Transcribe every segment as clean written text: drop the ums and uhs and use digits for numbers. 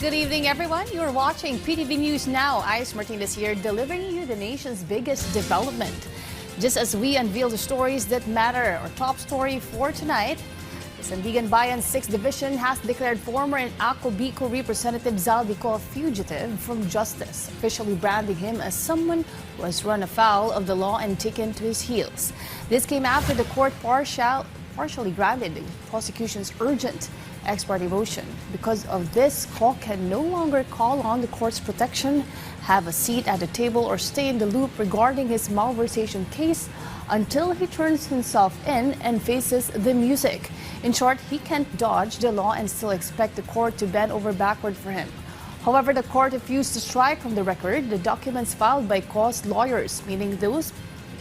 Good evening, everyone. You're watching PTV News Now. Ice Martinez here, delivering you the nation's biggest development. Just as we unveil the stories that matter, our top story for tonight, the Sandiganbayan 6th Division has declared former and Bicol Representative Zaldy Co a fugitive from justice, officially branding him as someone who has run afoul of the law and taken to his heels. This came after the court partially granted the prosecution's urgent ex parte motion. Because of this, Co can no longer call on the court's protection, have a seat at the table, or stay in the loop regarding his malversation case until he turns himself in and faces the music. In short, he can't dodge the law and still expect the court to bend over backward for him. However, the court refused to strike from the record the documents filed by Co's lawyers, meaning those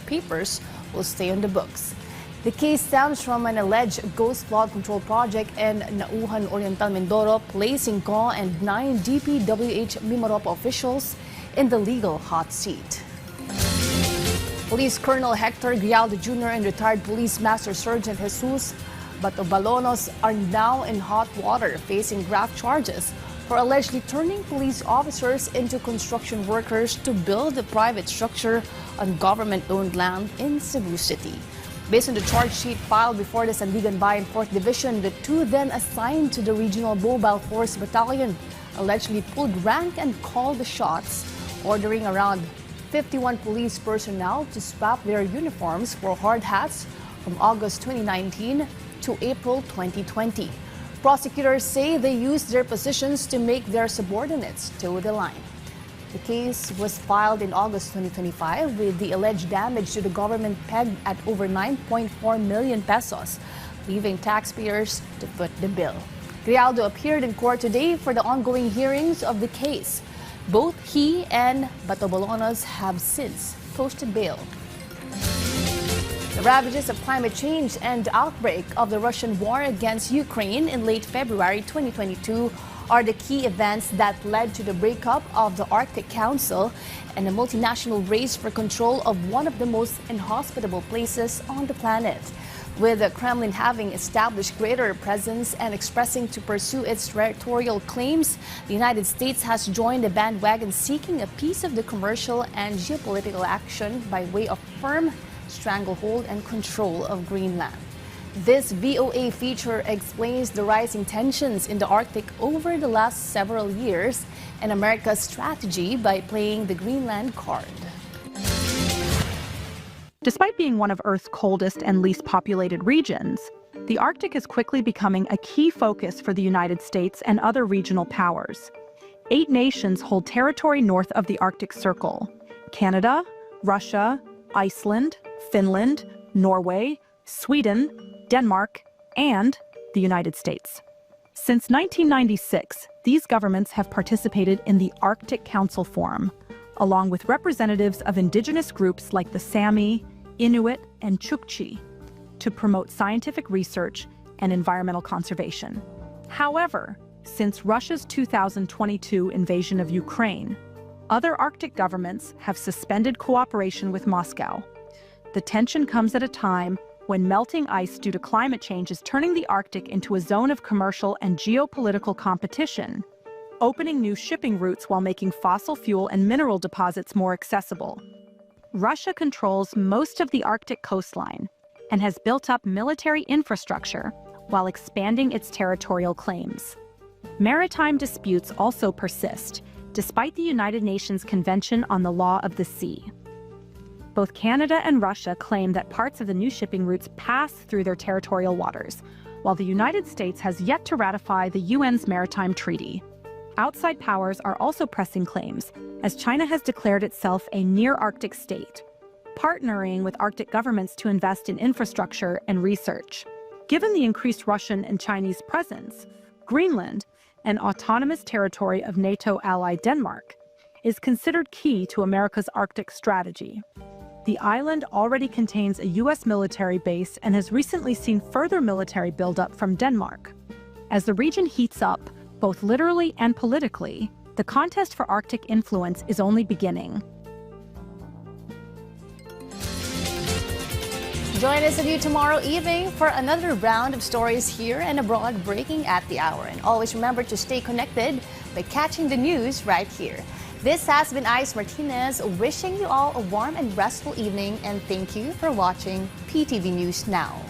papers will stay on the books. The case stems from an alleged ghost flood control project in Nauhan Oriental, Mindoro, placing Co and 9 DPWH Mimaropa officials in the legal hot seat. Police Colonel Hector Grialdo Jr. and retired Police Master Sergeant Jesus Batobalonos are now in hot water, facing graft charges for allegedly turning police officers into construction workers to build a private structure on government-owned land in Cebu City. Based on the charge sheet filed before the Sandiganbayan 4th Division, the two then assigned to the Regional Mobile Force Battalion allegedly pulled rank and called the shots, ordering around 51 police personnel to swap their uniforms for hard hats from August 2019 to April 2020. Prosecutors say they used their positions to make their subordinates toe the line. The case was filed in August 2025 with the alleged damage to the government pegged at over 9.4 million pesos, leaving taxpayers to foot the bill. Grialdo appeared in court today for the ongoing hearings of the case. Both he and Batobalonos have since posted bail. The ravages of climate change and outbreak of the Russian war against Ukraine in late February 2022 are the key events that led to the breakup of the Arctic Council and a multinational race for control of one of the most inhospitable places on the planet. With the Kremlin having established greater presence and expressing to pursue its territorial claims, the United States has joined the bandwagon seeking a piece of the commercial and geopolitical action by way of firm stranglehold and control of Greenland. This VOA feature explains the rising tensions in the Arctic over the last several years and America's strategy by playing the Greenland card. Despite being one of Earth's coldest and least populated regions, the Arctic is quickly becoming a key focus for the United States and other regional powers. 8 nations hold territory north of the Arctic Circle: Canada, Russia, Iceland, Finland, Norway, Sweden, Denmark, and the United States. Since 1996, these governments have participated in the Arctic Council Forum, along with representatives of indigenous groups like the Sami, Inuit, and Chukchi, to promote scientific research and environmental conservation. However, since Russia's 2022 invasion of Ukraine, other Arctic governments have suspended cooperation with Moscow. The tension comes at a time when melting ice due to climate change is turning the Arctic into a zone of commercial and geopolitical competition, opening new shipping routes while making fossil fuel and mineral deposits more accessible. Russia controls most of the Arctic coastline and has built up military infrastructure while expanding its territorial claims. Maritime disputes also persist, despite the United Nations Convention on the Law of the Sea. Both Canada and Russia claim that parts of the new shipping routes pass through their territorial waters, while the United States has yet to ratify the UN's Maritime Treaty. Outside powers are also pressing claims, as China has declared itself a near-Arctic state, partnering with Arctic governments to invest in infrastructure and research. Given the increased Russian and Chinese presence, Greenland, an autonomous territory of NATO ally Denmark, is considered key to America's Arctic strategy. The island already contains a U.S. military base and has recently seen further military buildup from Denmark. As the region heats up, both literally and politically, the contest for Arctic influence is only beginning. Join us anew tomorrow evening for another round of stories here and abroad breaking at the hour. And always remember to stay connected by catching the news right here. This has been Ice Martinez wishing you all a warm and restful evening, and thank you for watching PTV News Now.